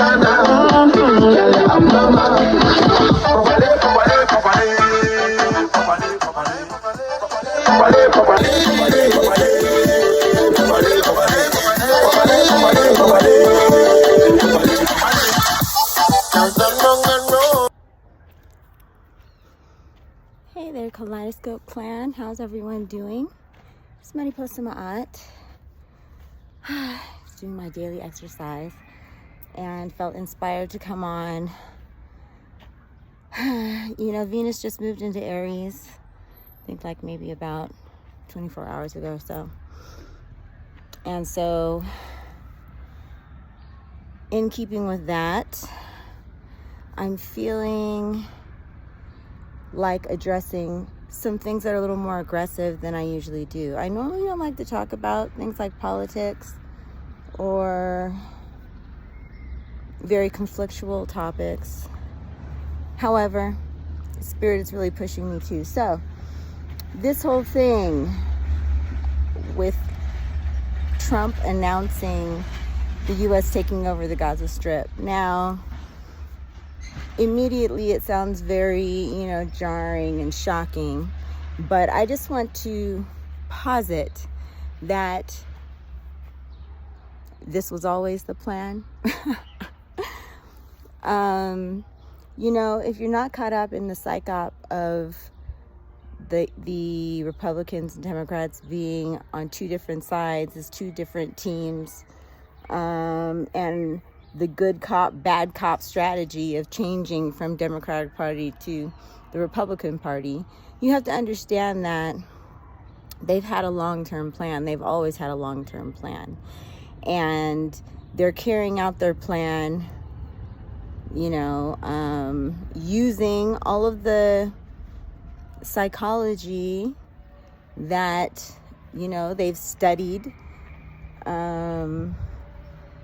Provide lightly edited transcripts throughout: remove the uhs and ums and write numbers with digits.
Hey there, Kaleidoscope Clan. How's everyone doing? It's Mariposa Maát. Just doing my daily exercise and felt inspired to come on. You know, Venus just moved into Aries, I think like maybe about 24 hours ago or so. And so, in keeping with that, I'm feeling like addressing some things that are a little more aggressive than I usually do. I normally don't like to talk about things like politics or very conflictual topics. However, Spirit is really pushing me to. So, this whole thing with Trump announcing the U.S. taking over the Gaza Strip. Now, immediately it sounds very, jarring and shocking, but I just want to posit that this was always the plan. If you're not caught up in the psych op of the Republicans and Democrats being on two different sides as two different teams, and the good cop, bad cop strategy of changing from Democratic Party to the Republican Party, you have to understand that they've had a long-term plan. They've always had a long-term plan. And they're carrying out their plan, using all of the psychology that, they've studied.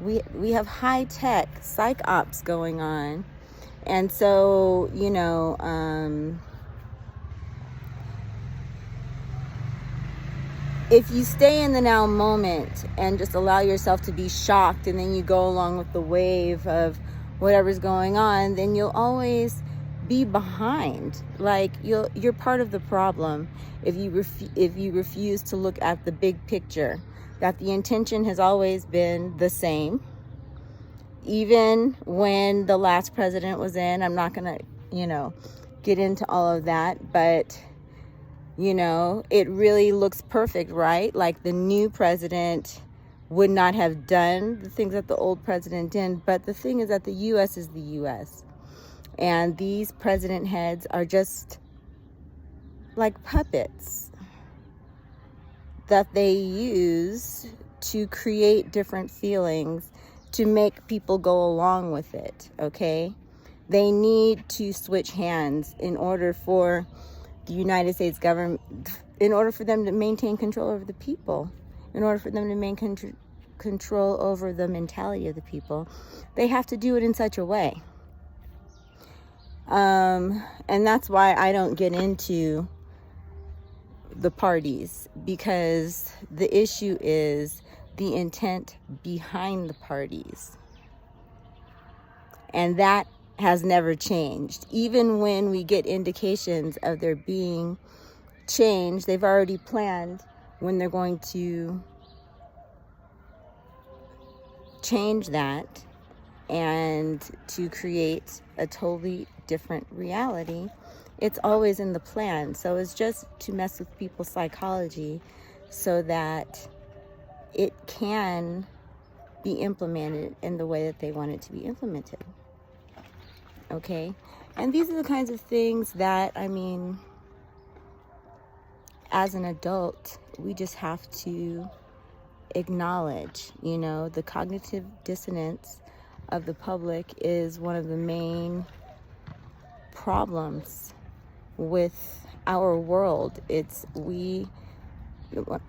We have high-tech psych ops going on. And so, if you stay in the now moment and just allow yourself to be shocked, and then you go along with the wave of whatever's going on, then you'll always be behind. Like, you're part of the problem if you refuse to look at the big picture, that the intention has always been the same. Even when the last president was in, I'm not going to, get into all of that, but, it really looks perfect, right? Like, the new president would not have done the things that the old president did, but the thing is that the U.S. is the U.S. And these president heads are just like puppets that they use to create different feelings to make people go along with it, okay? They need to switch hands in order for the United States government, in order for them to maintain control over the people, in order for them to maintain control over the mentality of the people. They have to do it in such a way. And that's why I don't get into the parties, because the issue is the intent behind the parties. And that has never changed. Even when we get indications of there being change, they've already planned when they're going to change that and to create a totally different reality. It's always in the plan. So it's just to mess with people's psychology so that it can be implemented in the way that they want it to be implemented. Okay? And these are the kinds of things that, as an adult, we just have to acknowledge. The cognitive dissonance of the public is one of the main problems with our world.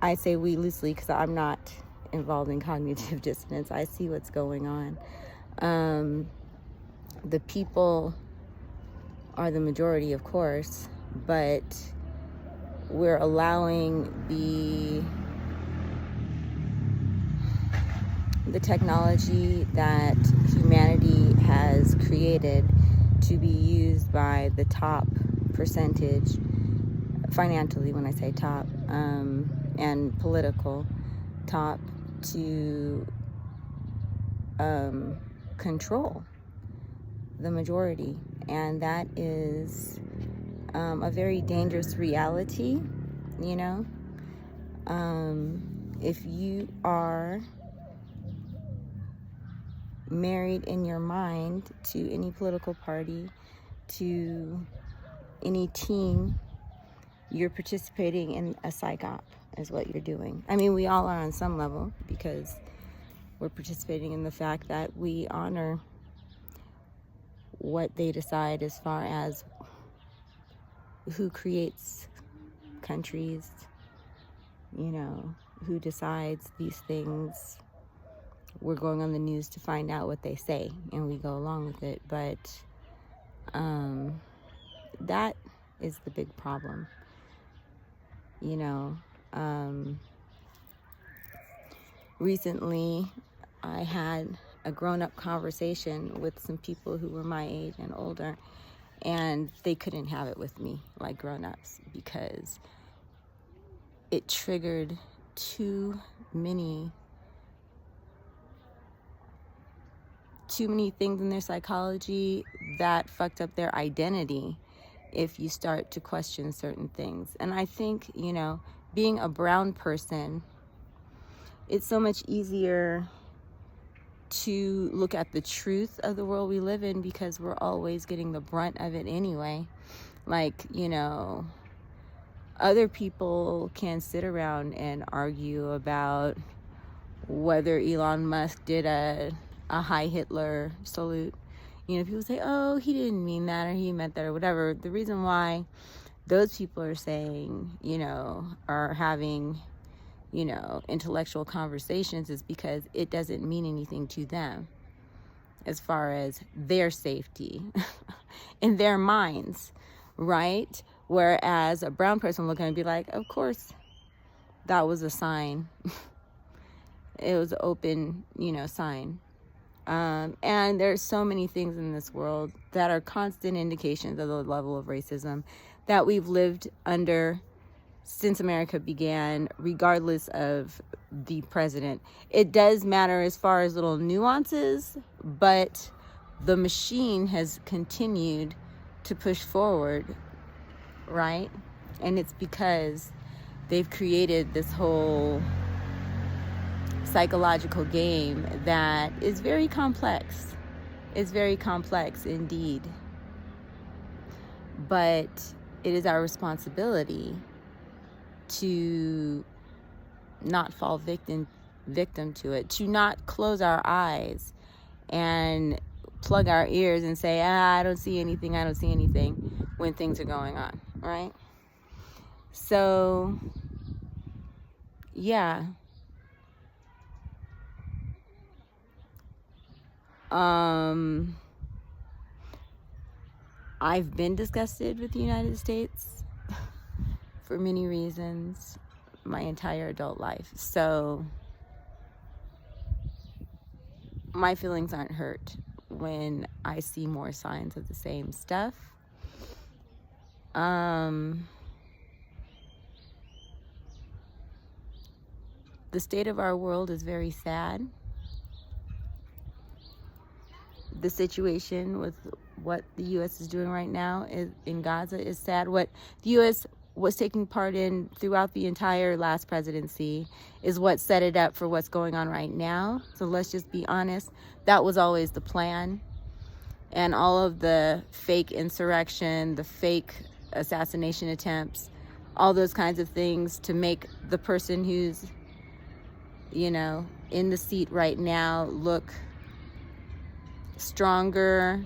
I say we loosely because I'm not involved in cognitive dissonance. I see what's going on. The people are the majority, of course, but we're allowing the technology that humanity created to be used by the top percentage, financially when I say top, and political top, to control the majority. And that is a very dangerous reality, you know. If you are married in your mind to any political party, to any team, you're participating in a psych op, is what you're doing. I mean, we all are on some level, because we're participating in the fact that we honor what they decide as far as who creates countries, you know, who decides these things. We're going on the news to find out what they say, and we go along with it. But that is the big problem, you know. Recently, I had a grown-up conversation with some people who were my age and older, and they couldn't have it with me like grown-ups, because it triggered too many things in their psychology that fucked up their identity if you start to question certain things. And I think, you know, being a brown person, it's so much easier to look at the truth of the world we live in, because we're always getting the brunt of it anyway. Like, you know, other people can sit around and argue about whether Elon Musk did a Heil Hitler salute. You know, people say, oh, he didn't mean that, or he meant that, or whatever. The reason why those people are saying, you know, are having, you know, intellectual conversations is because it doesn't mean anything to them as far as their safety in their minds, right? Whereas a brown person looking and be like, of course, that was a sign. It was an open, you know, sign. And there's so many things in this world that are constant indications of the level of racism that we've lived under since America began, regardless of the president. It does matter as far as little nuances, but the machine has continued to push forward, right? And it's because they've created this whole psychological game that is very complex. It's very complex indeed. But it is our responsibility to not fall victim to it, to not close our eyes and plug our ears and say, I don't see anything when things are going on, right? So, yeah. I've been disgusted with the United States for many reasons my entire adult life. So my feelings aren't hurt when I see more signs of the same stuff. The state of our world is very sad. The situation with what the U.S. is doing right now in Gaza is sad. What the U.S. was taking part in throughout the entire last presidency is what set it up for what's going on right now. So let's just be honest. That was always the plan. And all of the fake insurrection, the fake assassination attempts, all those kinds of things to make the person who's, you know, in the seat right now look stronger,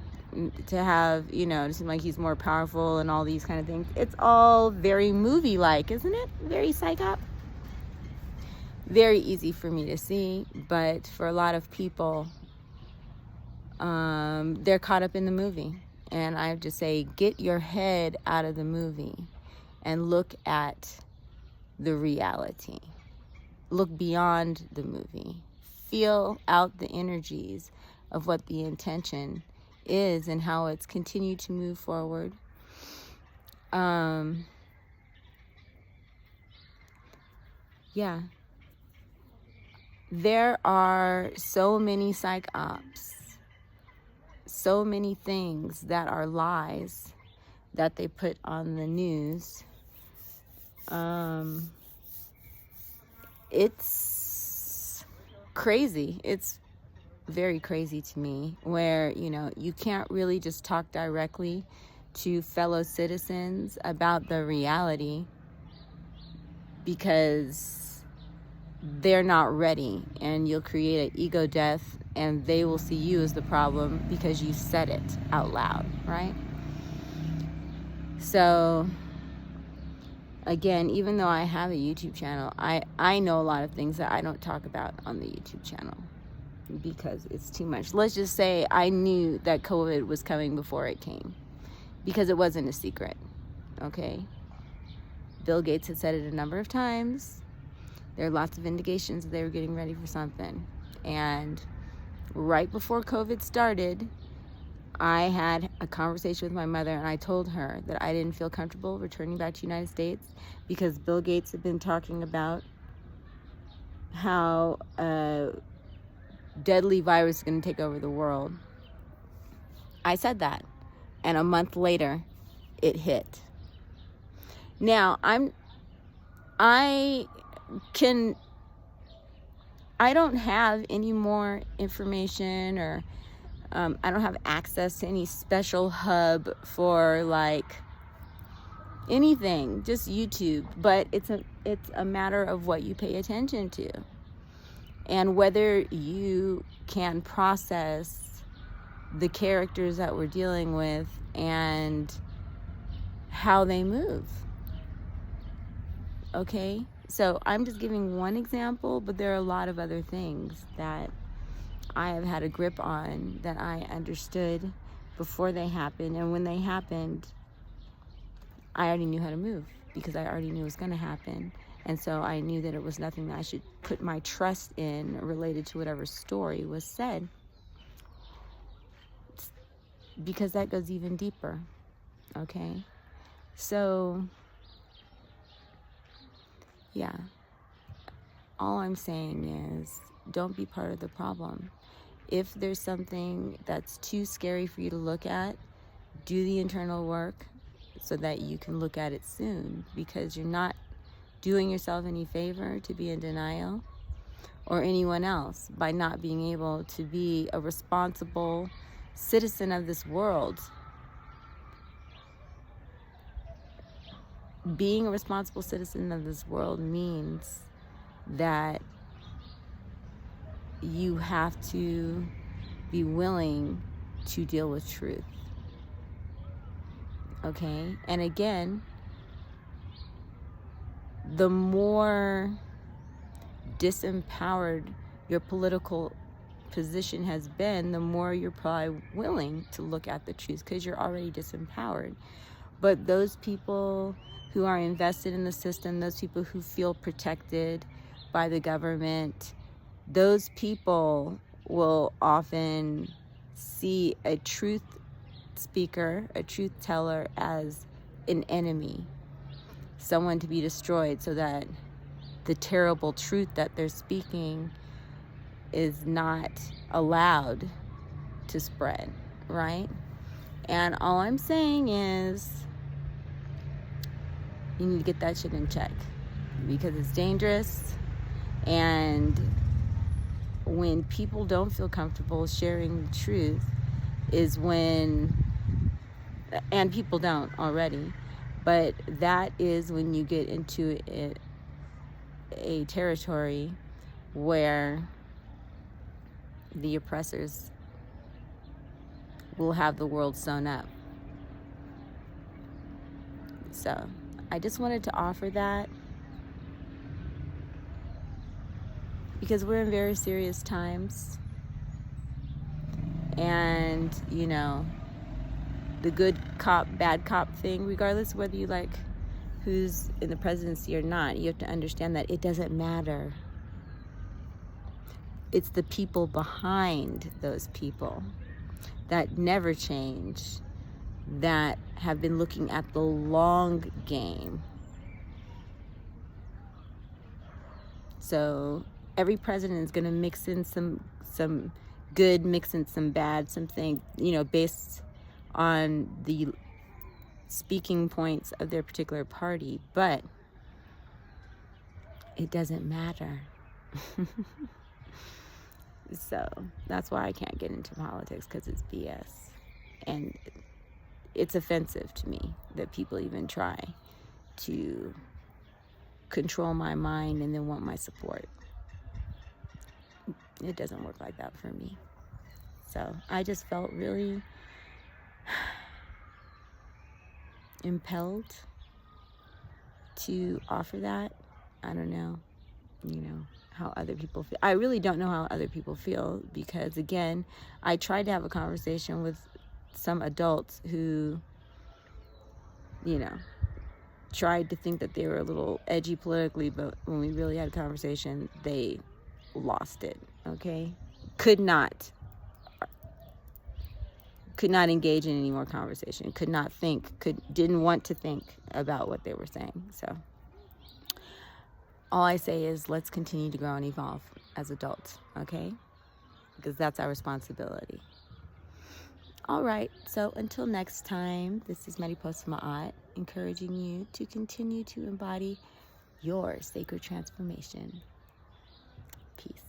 to have, you know, to seem like he's more powerful and all these kind of things. It's all very movie-like, isn't it? Very psych op. Very easy for me to see, but for a lot of people, they're caught up in the movie. And I have to say, get your head out of the movie and look at the reality. Look beyond the movie. Feel out the energies of what the intention is and how it's continued to move forward. Yeah. There are so many psych ops, so many things that are lies that they put on the news. It's crazy. It's very crazy to me, where, you know, you can't really just talk directly to fellow citizens about the reality because they're not ready, and you'll create an ego death, and they will see you as the problem because you said it out loud, right? So again, even though I have a YouTube channel, I know a lot of things that I don't talk about on the YouTube channel because it's too much. Let's just say I knew that COVID was coming before it came because it wasn't a secret, okay? Bill Gates had said it a number of times. There are lots of indications that they were getting ready for something. And right before COVID started, I had a conversation with my mother, and I told her that I didn't feel comfortable returning back to the United States because Bill Gates had been talking about how a deadly virus is going to take over the world. I said that, and a month later, it hit. Now, I don't have any more information, or I don't have access to any special hub for like anything, just YouTube. But it's a matter of what you pay attention to and whether you can process the characters that we're dealing with and how they move. Okay? So I'm just giving one example, but there are a lot of other things that I have had a grip on that I understood before they happened. And when they happened, I already knew how to move because I already knew it was going to happen. And so I knew that it was nothing that I should put my trust in related to whatever story was said, because that goes even deeper. Okay? So yeah, all I'm saying is don't be part of the problem. If there's something that's too scary for you to look at, do the internal work so that you can look at it soon, because you're not doing yourself any favor to be in denial, or anyone else, by not being able to be a responsible citizen of this world. Being a responsible citizen of this world means that you have to be willing to deal with truth. Okay? And again, the more disempowered your political position has been, the more you're probably willing to look at the truth, because you're already disempowered. But those people who are invested in the system, those people who feel protected by the government, those people will often see a truth speaker, a truth teller, as an enemy, someone to be destroyed, so that the terrible truth that they're speaking is not allowed to spread, right? And all I'm saying is you need to get that shit in check, because it's dangerous. And when people don't feel comfortable sharing the truth is when, and people don't already, but that is when you get into a territory where the oppressors will have the world sewn up. So I just wanted to offer that, because we're in very serious times. And, you know, the good cop, bad cop thing, regardless of whether you like who's in the presidency or not, you have to understand that it doesn't matter. It's the people behind those people that never change, that have been looking at the long game. So every president is going to mix in some good, mix in some bad, something, based on the speaking points of their particular party, but it doesn't matter. So that's why I can't get into politics, because it's BS. And it's offensive to me that people even try to control my mind and then want my support. It doesn't work like that for me. So I just felt really impelled to offer that. I don't know, how other people feel. I really don't know how other people feel, because again, I tried to have a conversation with some adults who, tried to think that they were a little edgy politically, but when we really had a conversation, they lost it, okay? Could not engage in any more conversation, could not think, didn't want to think about what they were saying. So all I say is, let's continue to grow and evolve as adults, okay? Because that's our responsibility. All right, so until next time, this is Mariposa Maát, encouraging you to continue to embody your sacred transformation. Peace.